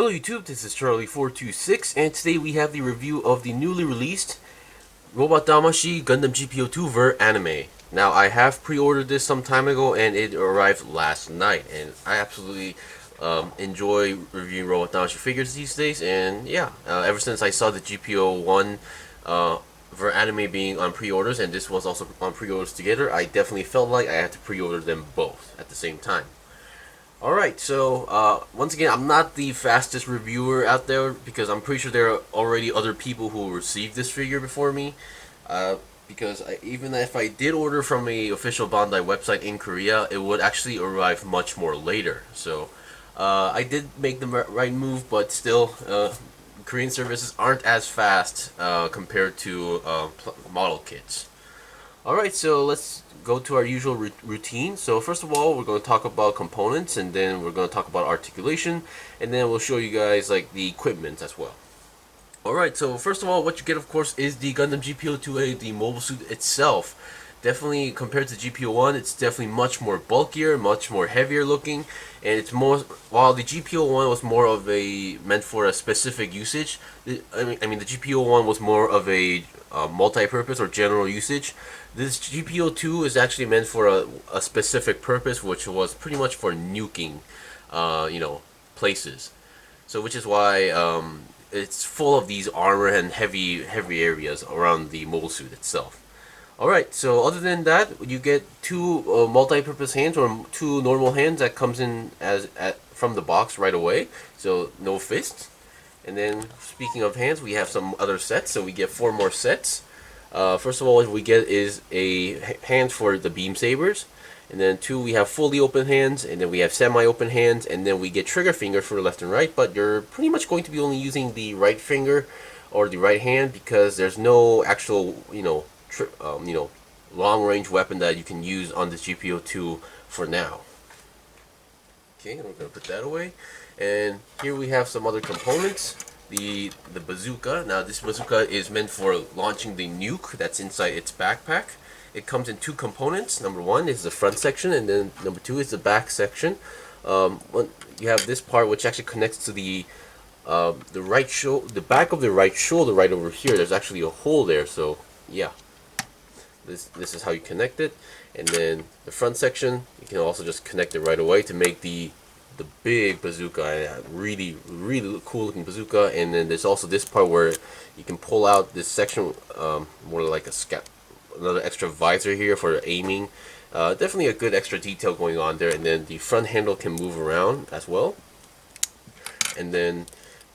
Hello YouTube, this is Charlie426, and today we have the review of the newly released Robot Damashii Gundam GP02 Ver anime. Now, I have pre-ordered this some time ago, and it arrived last night, and I absolutely enjoy reviewing Robot Damashii figures these days, and yeah, ever since I saw the GP01 Ver anime being on pre-orders, and this was also on pre-orders together, I definitely felt like I had to pre-order them both at the same time. Alright, so once again, I'm not the fastest reviewer out there because I'm pretty sure there are already other people who received this figure before me. Because even if I did order from a official Bandai website in Korea, it would actually arrive much more later. So I did make the right move, but still, Korean services aren't as fast compared to model kits. Alright, so let's go to our usual routine. So first of all, we're going to talk about components, and then we're going to talk about articulation, and then we'll show you guys like the equipment as well. Alright, so first of all, what you get of course is the Gundam GP02A, the mobile suit itself. Definitely compared to GP01, it's definitely much more bulkier, much more heavier looking, and it's more, while the GP01 was more of a meant for a specific usage, I mean the GP01 was more of a multi-purpose or general usage. This GP02 is actually meant for a specific purpose, which was pretty much for nuking, places. So which is why it's full of these armor and heavy areas around the mobile suit itself. Alright, so other than that, you get two multi-purpose hands, or two normal hands that comes in from the box right away, so no fists. And then, speaking of hands, we have some other sets, so we get 4 more sets. First of all, what we get is a hand for the beam sabers, and then 2 we have fully open hands, and then we have semi-open hands, and then we get trigger fingers for left and right, but you're pretty much going to be only using the right finger or the right hand because there's no actual, long-range weapon that you can use on this GP02 for now. Okay, we're going to put that away. And here we have some other components. The bazooka. Now this bazooka is meant for launching the nuke that's inside its backpack. It comes in 2 components. Number 1 is the front section, and then number 2 is the back section. You have this part which actually connects to the back of the right shoulder right over here. There's actually a hole there, so yeah. This is how you connect it, and then the front section you can also just connect it right away to make the big bazooka, really cool looking bazooka. And then there's also this part where you can pull out this section, more like another extra visor here for aiming. Definitely a good extra detail going on there. And then the front handle can move around as well. And then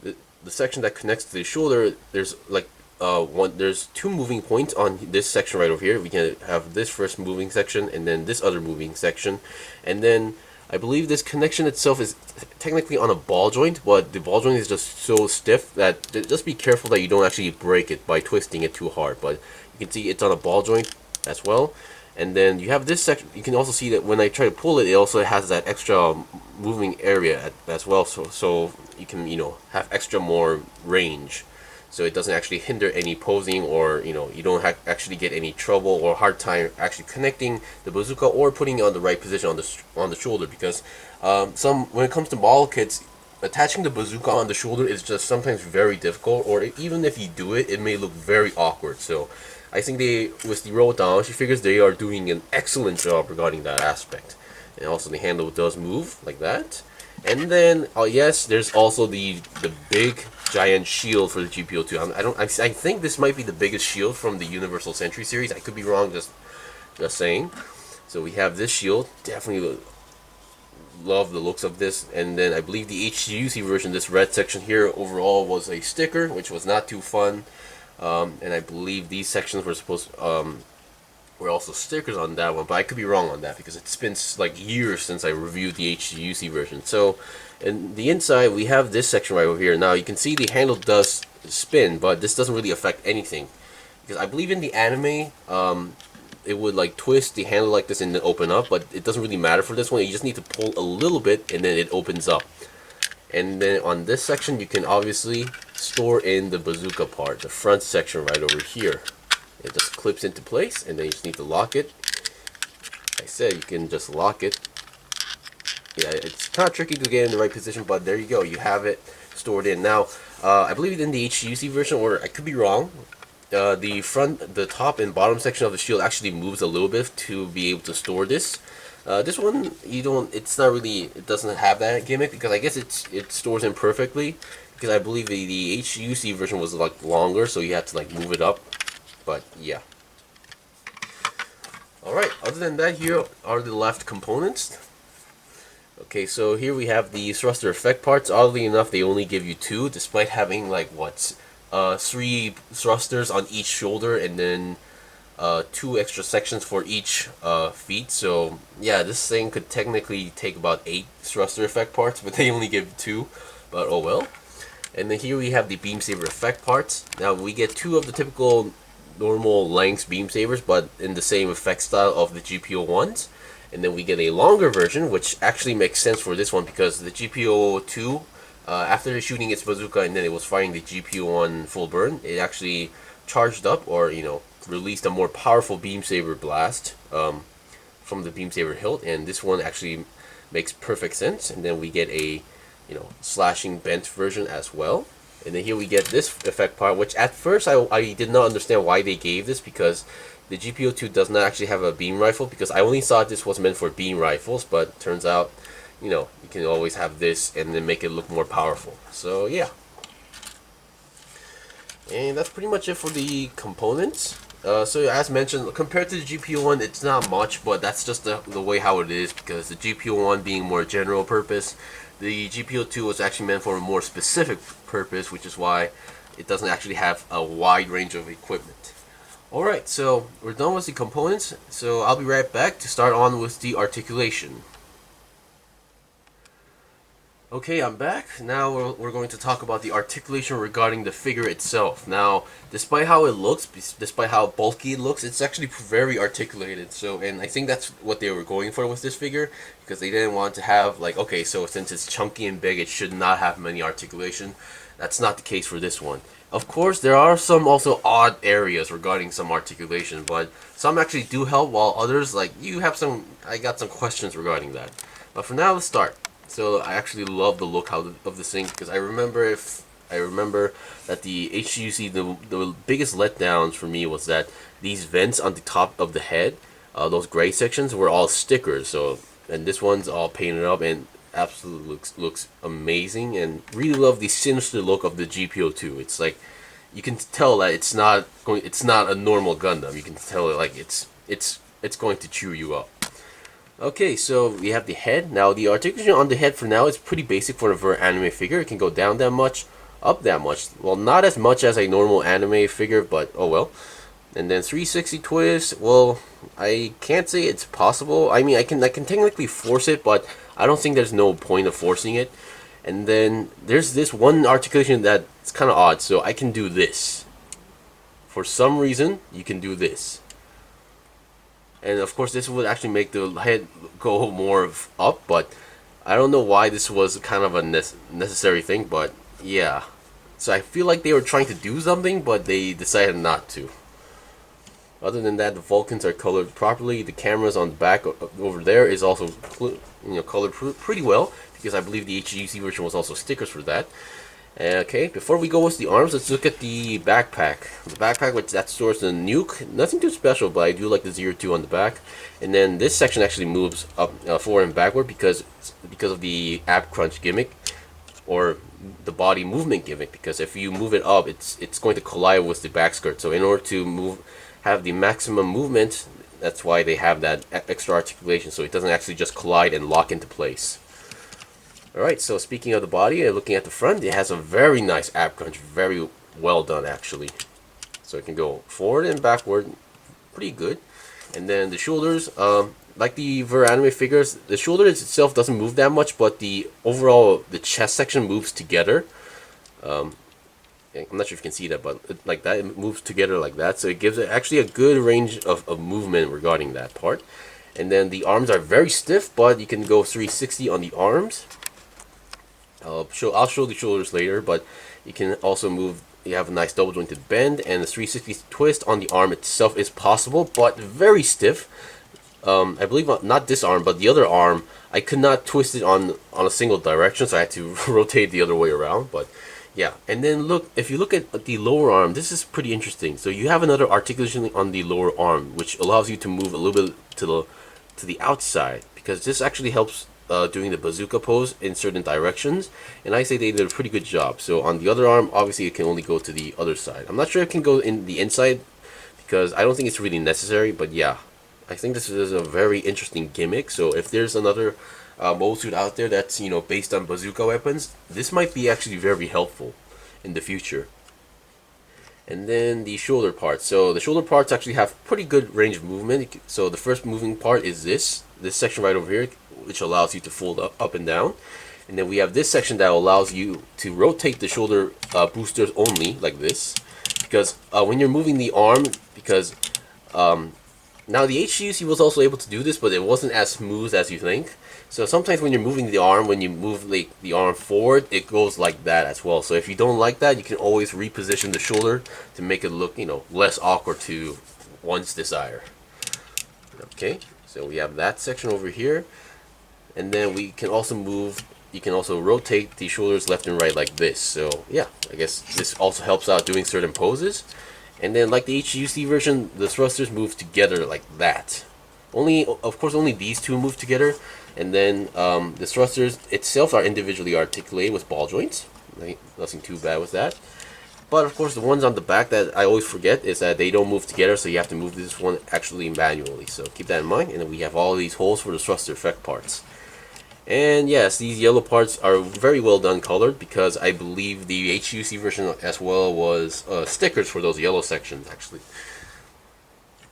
the section that connects to the shoulder, there's like there's 2 moving points on this section right over here. We can have this first moving section and then this other moving section, and then I believe this connection itself is technically on a ball joint, but the ball joint is just so stiff that just be careful that you don't actually break it by twisting it too hard. But you can see it's on a ball joint as well. And then you have this section. You can also see that when I try to pull it, it also has that extra moving area as well, so you can have extra more range, so it doesn't actually hinder any posing, or you don't actually get any trouble or hard time actually connecting the bazooka or putting it on the right position on the shoulder, because when it comes to model kits, attaching the bazooka on the shoulder is just sometimes very difficult, or even if you do it, it may look very awkward. So I think with the Robot Damashii figures, they are doing an excellent job regarding that aspect. And also the handle does move like that. And then, yes, there's also the big giant shield for the GP02. I think this might be the biggest shield from the Universal Century series. I could be wrong, just saying. So we have this shield. Definitely love the looks of this. And then I believe the HGUC version, this red section here, overall was a sticker, which was not too fun. And I believe these sections were also stickers on that one, but I could be wrong on that because it's been like years since I reviewed the HGUC version. So, in the inside, we have this section right over here. Now, you can see the handle does spin, but this doesn't really affect anything, because I believe in the anime, it would like twist the handle like this and then open up, but it doesn't really matter for this one. You just need to pull a little bit and then it opens up. And then on this section, you can obviously store in the bazooka part, the front section right over here. It just clips into place, and then you just need to lock it. Like I said, you can just lock it. Yeah, it's kind of tricky to get in the right position, but there you go. You have it. stored in. Now, I believe in the HGUC version, or I could be wrong, the top and bottom section of the shield actually moves a little bit to be able to store this. This one, it's not really, it doesn't have that gimmick because I guess it stores in perfectly. Because I believe the HGUC version was like longer, so you have to like move it up. But yeah. Alright, other than that, here are the left components. Okay, so here we have the thruster effect parts. Oddly enough, they only give you 2, despite having like 3 thrusters on each shoulder and then 2 extra sections for each feet. So yeah, this thing could technically take about 8 thruster effect parts, but they only give 2. But oh well. And then here we have the beam saber effect parts. Now we get 2 of the typical normal length beam sabers, but in the same effect style of the GP01s. And then we get a longer version, which actually makes sense for this one because the GP02, after shooting its bazooka and then it was firing the GP01 full burn, it actually charged up, or released a more powerful beam saber blast from the beam saber hilt, and this one actually makes perfect sense. And then we get a slashing bent version as well. And then here we get this effect part, which at first I did not understand why they gave this, because the GP02 does not actually have a beam rifle, because I only thought this was meant for beam rifles, but turns out, you can always have this and then make it look more powerful. So yeah. And that's pretty much it for the components. So as mentioned, compared to the GP01, it's not much, but that's just the way how it is, because the GP01 being more general purpose, the GP02 was actually meant for a more specific purpose, which is why it doesn't actually have a wide range of equipment. Alright, so we're done with the components, so I'll be right back to start on with the articulation. Okay, I'm back. Now we're going to talk about the articulation regarding the figure itself. Now, despite how it looks, despite how bulky it looks, it's actually very articulated. So, and I think that's what they were going for with this figure, because they didn't want to have like, okay, so since it's chunky and big, it should not have many articulation. That's not the case for this one. Of course, there are some also odd areas regarding some articulation, but some actually do help, while others, like I got some questions regarding that. But for now, let's start. So I actually love the look of this thing, because I remember that the HGUC, the biggest letdowns for me was that these vents on the top of the head, those gray sections, were all stickers. So, and this one's all painted up and absolutely looks amazing, and really love the sinister look of the GP02. It's like you can tell that it's not a normal Gundam. You can tell like it's going to chew you up. Okay, so we have the head. Now the articulation on the head for now is pretty basic for a Ver anime figure. It can go down that much, up that much. Well, not as much as a normal anime figure, but oh well. And then 360 twist. Well, I can't say it's possible. I mean, I can technically force it, but I don't think there's no point of forcing it. And then there's this one articulation that's kind of odd. So I can do this. For some reason, you can do this. And of course, this would actually make the head go more up, but I don't know why this was kind of a necessary thing, but yeah. So I feel like they were trying to do something, but they decided not to. Other than that, the Vulcans are colored properly. The cameras on the back over there is also colored pretty well, because I believe the HGUC version was also stickers for that. Okay, before we go with the arms, let's look at the backpack. The backpack, which that stores the nuke, nothing too special, but I do like the 02 on the back. And then this section actually moves up forward and backward because of the ab crunch gimmick, or the body movement gimmick. Because if you move it up, it's going to collide with the back skirt. So in order to have the maximum movement, that's why they have that extra articulation, so it doesn't actually just collide and lock into place. Alright, so speaking of the body, looking at the front, it has a very nice ab crunch, very well done actually. So it can go forward and backward, pretty good. And then the shoulders, like the Ver anime figures, the shoulder itself doesn't move that much, but the chest section moves together. I'm not sure if you can see that, but like that, it moves together like that. So it gives it actually a good range of movement regarding that part. And then the arms are very stiff, but you can go 360 on the arms. I'll show the shoulders later, but you can also move. You have a nice double jointed bend, and the 360 twist on the arm itself is possible, but very stiff. I believe not this arm, but the other arm, I could not twist it on a single direction, so I had to rotate the other way around. But yeah, and then look, if you look at the lower arm, this is pretty interesting. So you have another articulation on the lower arm, which allows you to move a little bit to the outside, because this actually helps doing the bazooka pose in certain directions, and I say they did a pretty good job. So on the other arm, obviously it can only go to the other side. I'm not sure it can go in the inside, because I don't think it's really necessary, but yeah, I think this is a very interesting gimmick. So if there's another mole suit out there that's, you know, based on bazooka weapons, this might be actually very helpful in the future. And then the shoulder parts. So the shoulder parts actually have pretty good range of movement. So the first moving part is this section right over here, which allows you to fold up and down. And then we have this section that allows you to rotate the shoulder boosters only, like this. Because when you're moving the arm, because now the HGUC was also able to do this, but it wasn't as smooth as you think. So sometimes when you're moving the arm, when you move like the arm forward, it goes like that as well. So if you don't like that, you can always reposition the shoulder to make it look, you know, less awkward to one's desire. Okay, so we have that section over here, and then we can also move. You can also rotate the shoulders left and right like this. So yeah, I guess this also helps out doing certain poses. And then like the HGUC version, the thrusters move together like that. Of course, only these two move together. And then the thrusters itself are individually articulated with ball joints. Right? Nothing too bad with that. But of course, the ones on the back that I always forget is that they don't move together, so you have to move this one actually manually. So keep that in mind. And then we have all these holes for the thruster effect parts. And yes, these yellow parts are very well done colored, because I believe the HGUC version as well was stickers for those yellow sections actually.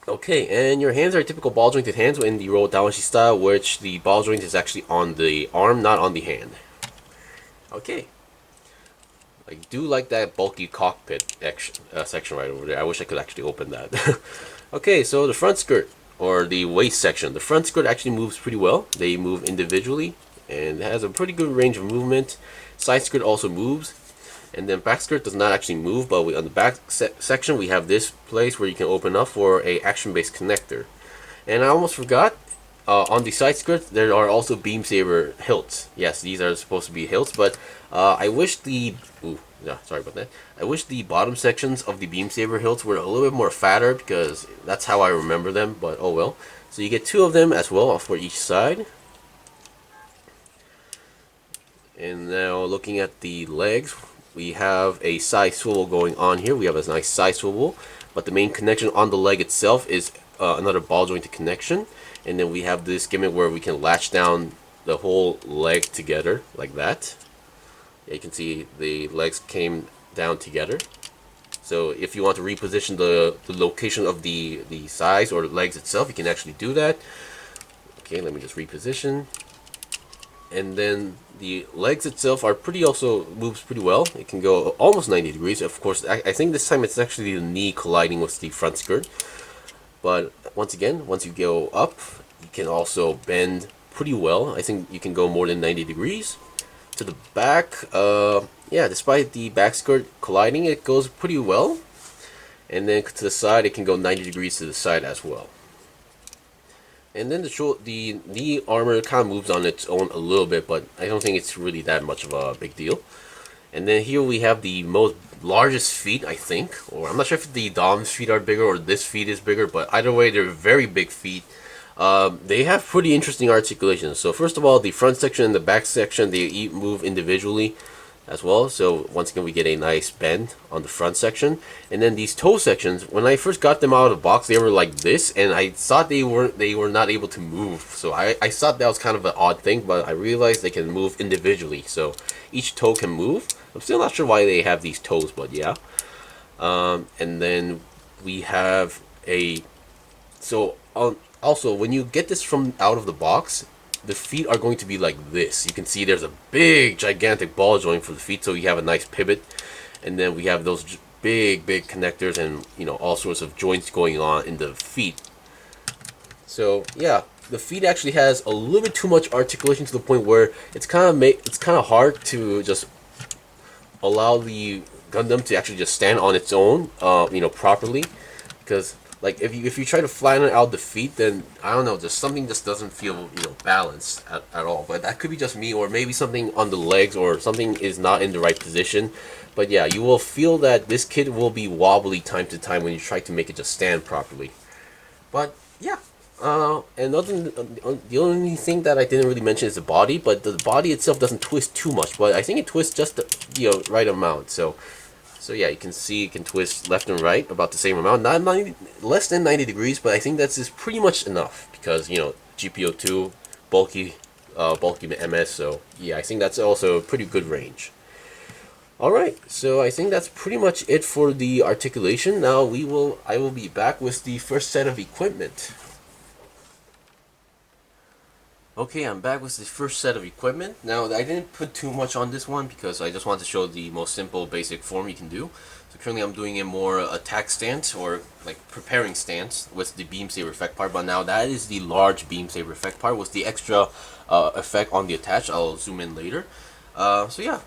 Okay, and your hands are typical ball jointed hands in the roll Damashii style, which the ball joint is actually on the arm, not on the hand. Okay. I do like that bulky cockpit section right over there. I wish I could actually open that. Okay, so the front skirt, or the waist section. The front skirt actually moves pretty well. They move individually, and it has a pretty good range of movement. Side skirt also moves. And then back skirt does not actually move, but on the back section we have this place where you can open up for a action-based connector. And I almost forgot, on the side skirt there are also beam saber hilts. Yes, these are supposed to be hilts, but I wish the sorry about that. I wish the bottom sections of the beam saber hilts were a little bit more fatter, because that's how I remember them. But oh well. So you get two of them as well for each side. And now looking at the legs, we have a side swivel going on here. We have a nice side swivel, but the main connection on the leg itself is another ball jointed connection. And then we have this gimmick where we can latch down the whole leg together like that. Yeah, you can see the legs came down together. So if you want to reposition the location of the sides or the legs itself, you can actually do that. Okay, let me just reposition. And then the legs itself are moves pretty well. It can go almost 90 degrees. Of course, I think this time it's actually the knee colliding with the front skirt. But once again, once you go up, you can also bend pretty well. I think you can go more than 90 degrees. To the back, yeah, despite the back skirt colliding, it goes pretty well. And then to the side, it can go 90 degrees to the side as well. And then the knee armor kind of moves on its own a little bit, but I don't think it's really that much of a big deal. And then here we have the largest feet, I think, or I'm not sure if the Dom's feet are bigger or this feet is bigger, but either way, they're very big feet. They have pretty interesting articulations. So first of all, the front section and the back section, they move individually as well. So once again, we get a nice bend on the front section. And then these toe sections, when I first got them out of the box, they were like this, and I thought they were not able to move. So I thought that was kind of an odd thing, but I realized they can move individually. So each toe can move. I'm still not sure why they have these toes, but yeah. And then we have also, when you get this from out of the box, the feet are going to be like this. You can see there's a big, gigantic ball joint for the feet, so you have a nice pivot. And then we have those big connectors and, you know, all sorts of joints going on in the feet. So yeah, the feet actually has a little bit too much articulation to the point where it's kind of hard to just allow the Gundam to actually just stand on its own, you know, properly, because like if you try to flatten out the feet, then I don't know, just something just doesn't feel balanced at all. But that could be just me, or maybe something on the legs, or something is not in the right position. But yeah, you will feel that this kit will be wobbly time to time when you try to make it just stand properly. But yeah, and the only thing that I didn't really mention is the body, but the body itself doesn't twist too much, but I think it twists just the right amount. So yeah, you can see it can twist left and right about the same amount, not 90, less than 90 degrees, but I think that's just pretty much enough because GP02, bulky MS. So yeah, I think that's also a pretty good range. Alright, so I think that's pretty much it for the articulation. Now I will be back with the first set of equipment. Okay, I'm back with the first set of equipment. Now, I didn't put too much on this one because I just want to show the most simple basic form you can do. So currently I'm doing a more attack stance, or like preparing stance with the beam saber effect part, but now that is the large beam saber effect part with the extra effect on the attach. I'll zoom in later. So yeah,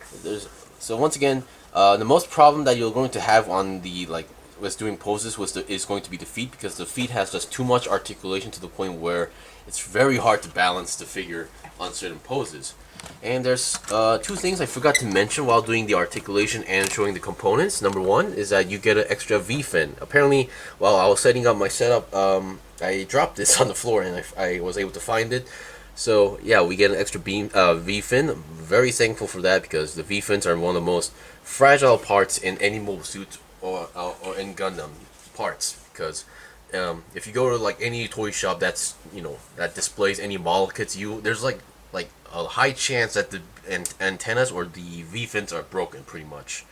so once again, the most problem that you're going to have on the with doing poses is going to be the feet, because the feet has just too much articulation to the point where it's very hard to balance the figure on certain poses. And there's two things I forgot to mention while doing the articulation and showing the components. Number one is that you get an extra V-fin. Apparently, while I was setting up my setup, I dropped this on the floor and I was able to find it. So yeah, we get an extra V-fin. I'm very thankful for that, because the V-fins are one of the most fragile parts in any mobile suit or in Gundam parts, because if you go to like any toy shop that's that displays any model kits, there's like a high chance that the antennas or the V-fins are broken pretty much.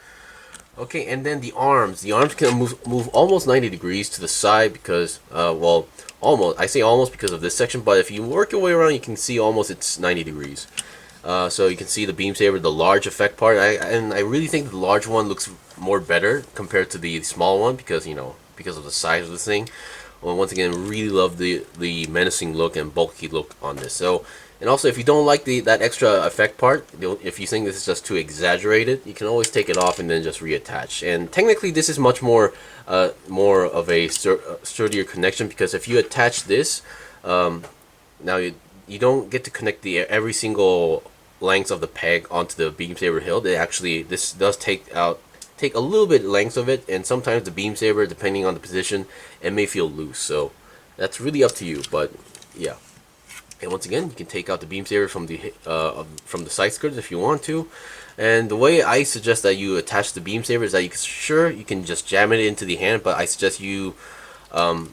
Okay, and then the arms can move almost 90 degrees to the side, because well, almost, I say almost because of this section, but if you work your way around, you can see almost it's 90 degrees. So you can see the beam saber, the large effect part, and I really think the large one looks more better compared to the small one, because because of the size of the thing. Well, once again, really love the menacing look and bulky look on this. So, and also, if you don't like that extra effect part, if you think this is just too exaggerated, you can always take it off and then just reattach. And technically, this is much more of a sturdier connection, because if you attach this, now you don't get to connect every single length of the peg onto the beam saber hilt. This does take a little bit length of it, and sometimes the beam saber, depending on the position, it may feel loose. So that's really up to you. But yeah, and once again, you can take out the beam saber from the side skirts if you want to. And the way I suggest that you attach the beam saber is that you can just jam it into the hand, but I suggest you now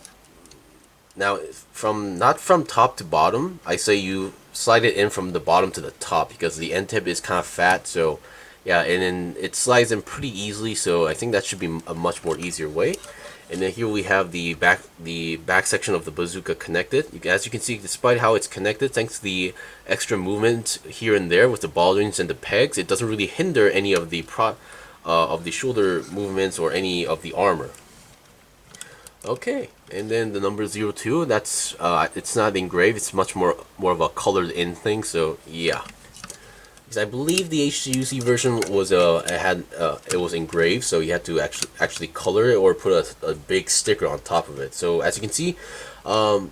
not from top to bottom. I say you slide it in from the bottom to the top, because the end tip is kind of fat. So yeah, and then it slides in pretty easily, so I think that should be a much more easier way. And then here we have the back section of the bazooka connected. As you can see, despite how it's connected, thanks to the extra movement here and there with the ball joints and the pegs, it doesn't really hinder any of the shoulder movements or any of the armor. Okay, and then the number 02, that's it's not engraved, it's much more of a colored in thing. So yeah, because I believe the HGUC version was it was engraved, so you had to actually color it or put a big sticker on top of it. So as you can see, I'm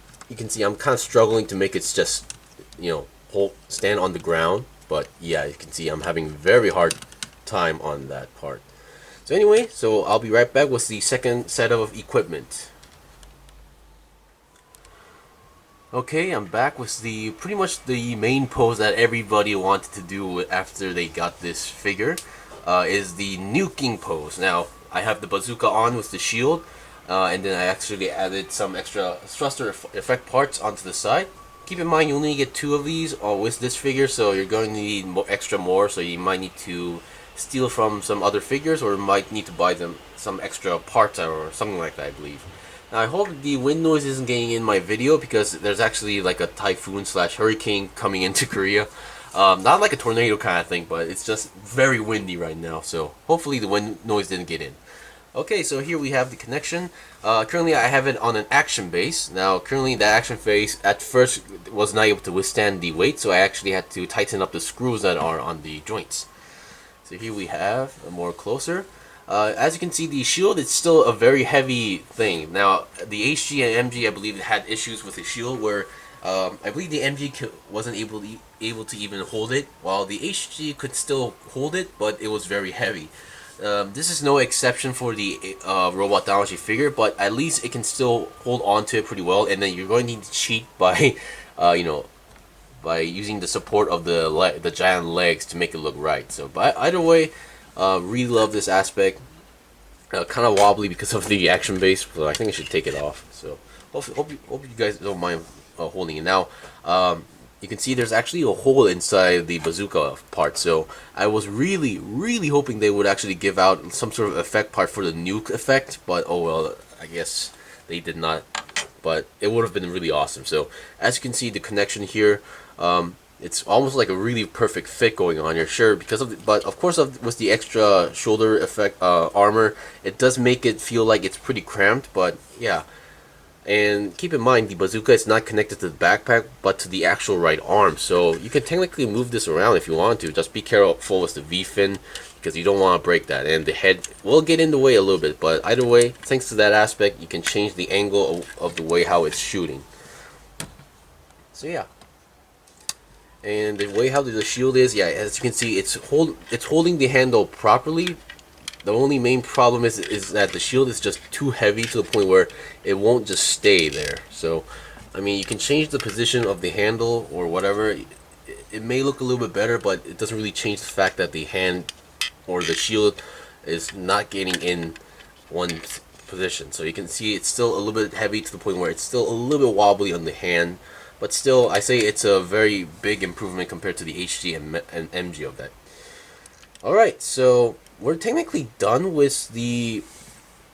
kind of struggling to make it just stand on the ground. But yeah, you can see I'm having very hard time on that part. So anyway, so I'll be right back with the second set of equipment. Okay, I'm back with pretty much the main pose that everybody wanted to do after they got this figure, is the nuking pose. Now, I have the bazooka on with the shield, and then I actually added some extra thruster effect parts onto the side. Keep in mind, you only get 2 of these with this figure, so you're going to need more, so you might need to steal from some other figures, or might need to buy them some extra parts or something like that, I believe. Now, I hope the wind noise isn't getting in my video, because there's actually like a typhoon / hurricane coming into Korea. Not like a tornado kind of thing, but it's just very windy right now, so hopefully the wind noise didn't get in. Okay, so here we have the connection. Currently I have it on an action base. Now, currently that action base at first was not able to withstand the weight, so I actually had to tighten up the screws that are on the joints. So here we have a more closer. As you can see, the shield is still a very heavy thing. Now, the HG and MG, I believe, had issues with the shield where I believe the MG wasn't able to even hold it, while the HG could still hold it, but it was very heavy. This is no exception for the Robot Damashii figure, but at least it can still hold on to it pretty well. And then you're going to need to cheat by, by using the support of the giant legs to make it look right. So, but either way, really love this aspect. Kind of wobbly because of the action base, but I think I should take it off. So, hope you guys don't mind holding it now. You can see there's actually a hole inside the bazooka part, so I was really hoping they would actually give out some sort of effect part for the nuke effect, but oh well, I guess they did not, but it would have been really awesome. So as you can see, the connection here, it's almost like a really perfect fit going on here, sure, because of but of course with the extra shoulder effect armor, it does make it feel like it's pretty cramped, but yeah. And keep in mind, the bazooka is not connected to the backpack, but to the actual right arm. So you can technically move this around if you want to. Just be careful with the V-fin, because you don't want to break that. And the head will get in the way a little bit, but either way, thanks to that aspect, you can change the angle of the way how it's shooting. So yeah. And the way how the shield is, yeah, as you can see, it's holding the handle properly. The only main problem is that the shield is just too heavy to the point where it won't just stay there. So, I mean, you can change the position of the handle or whatever. It may look a little bit better, but it doesn't really change the fact that the hand or the shield is not getting in one position. So you can see it's still a little bit heavy to the point where it's still a little bit wobbly on the hand. But still, I say it's a very big improvement compared to the HG and MG of that. Alright, so we're technically done with the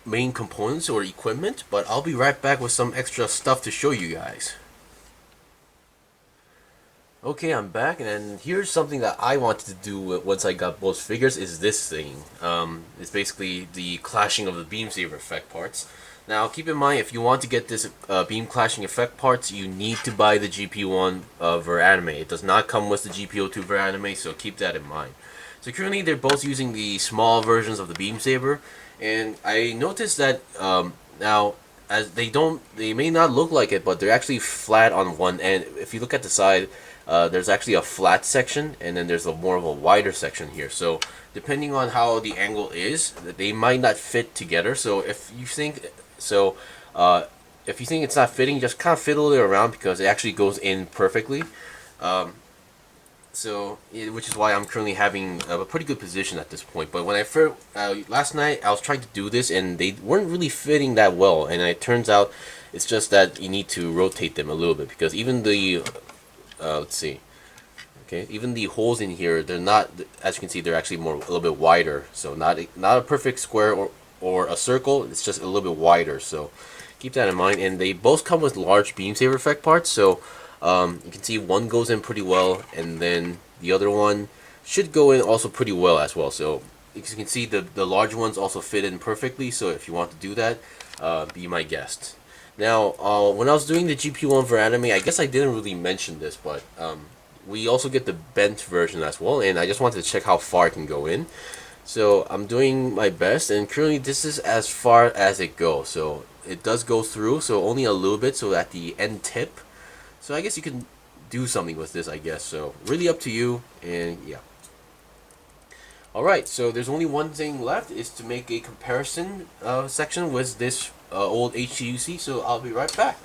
main components or equipment, but I'll be right back with some extra stuff to show you guys. Okay, I'm back, and here's something that I wanted to do once I got both figures, is this thing. It's basically the clashing of the beam saber effect parts. Now, keep in mind, if you want to get this beam clashing effect parts, you need to buy the GP1 Ver Anime. It does not come with the GP02 Ver Anime, so keep that in mind. So currently they're both using the small versions of the beam saber, and I noticed that now as they may not look like it, but they're actually flat on one end. If you look at the side, there's actually a flat section, and then there's a more of a wider section here. So depending on how the angle is, they might not fit together. So if you think it's not fitting, just kind of fiddle it around because it actually goes in perfectly. Which is why I'm currently having a pretty good position at this point. But when I first last night I was trying to do this and they weren't really fitting that well, and it turns out it's just that you need to rotate them a little bit, because even the let's see, okay, even the holes in here, they're not, as you can see, they're actually a little bit wider. So not a perfect square or a circle, it's just a little bit wider. So keep that in mind. And they both come with large beam saber effect parts, so you can see one goes in pretty well, and then the other one should go in also pretty well as well. So as you can see, the large ones also fit in perfectly. So if you want to do that, be my guest. Now, when I was doing the GP1 for anime, I guess I didn't really mention this, but we also get the bent version as well, and I just wanted to check how far it can go in. So I'm doing my best, and currently this is as far as it goes. So it does go through, so only a little bit, so at the end tip. So I guess you can do something with this, I guess. So really up to you, and yeah. Alright, so there's only one thing left, is to make a comparison section with this old HGUC, so I'll be right back.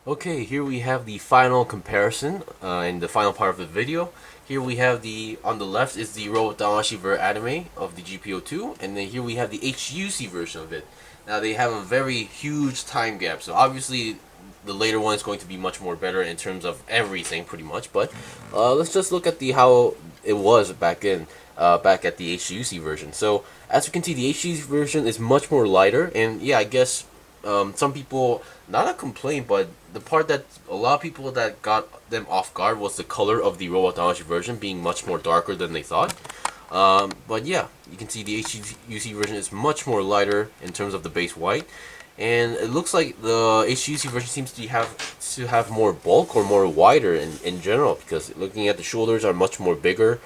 Okay, here we have the final comparison in the final part of the video. Here we have on the left is the Robot Damashii Ver Anime of the GP02, and then here we have the HGUC version of it. Now they have a very huge time gap, so obviously the later one is going to be much more better in terms of everything, pretty much. But let's just look at how it was back at the HGUC version. So as you can see, the HGUC version is much more lighter, and yeah, I guess some people, not a complaint, but the part that a lot of people that got them off guard was the color of the Robot Damashii version being much more darker than they thought. But yeah, you can see the HGUC version is much more lighter in terms of the base white, and it looks like the HGUC version seems to have more bulk or more wider in general, because looking at the shoulders are much more bigger.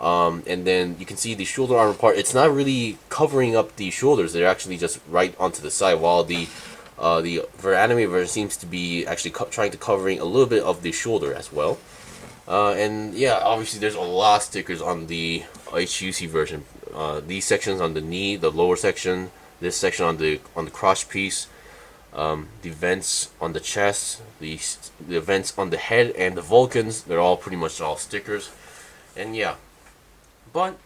And then you can see the shoulder armor part. It's not really covering up the shoulders. They're actually just right onto the side, while the anime version seems to be actually trying to covering a little bit of the shoulder as well. And yeah, obviously there's a lot of stickers on the HGUC version. These sections on the knee, the lower section, this section on the crotch piece, the vents on the chest, the vents on the head, and the Vulcans. They're all pretty much all stickers. And yeah, but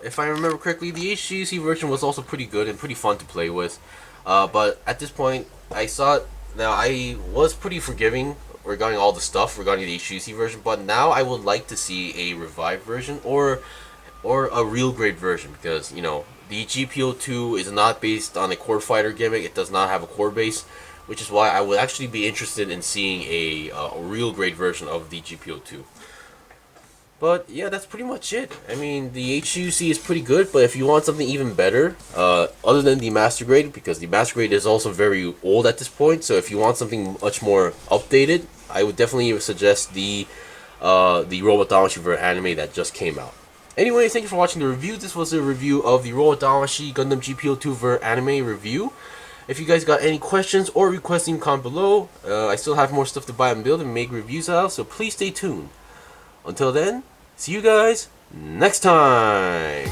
if I remember correctly, the HGUC version was also pretty good and pretty fun to play with. But at this point, I saw it. Now I was pretty forgiving regarding all the stuff regarding the HGUC version, but now I would like to see a revived version or a real grade version, because you know the GP02 is not based on a core fighter gimmick. It does not have a core base, which is why I would actually be interested in seeing a real grade version of the GP02. But yeah, that's pretty much it. I mean, the HGUC is pretty good, but if you want something even better, other than the Master Grade, because the Master Grade is also very old at this point, so if you want something much more updated, I would definitely suggest the Robot Damashii Ver anime that just came out. Anyway, thank you for watching the review. This was a review of the Robot Damashii Gundam GP02 Ver anime review. If you guys got any questions or requests, leave them comment below. I still have more stuff to buy and build and make reviews of, so please stay tuned. Until then, see you guys next time!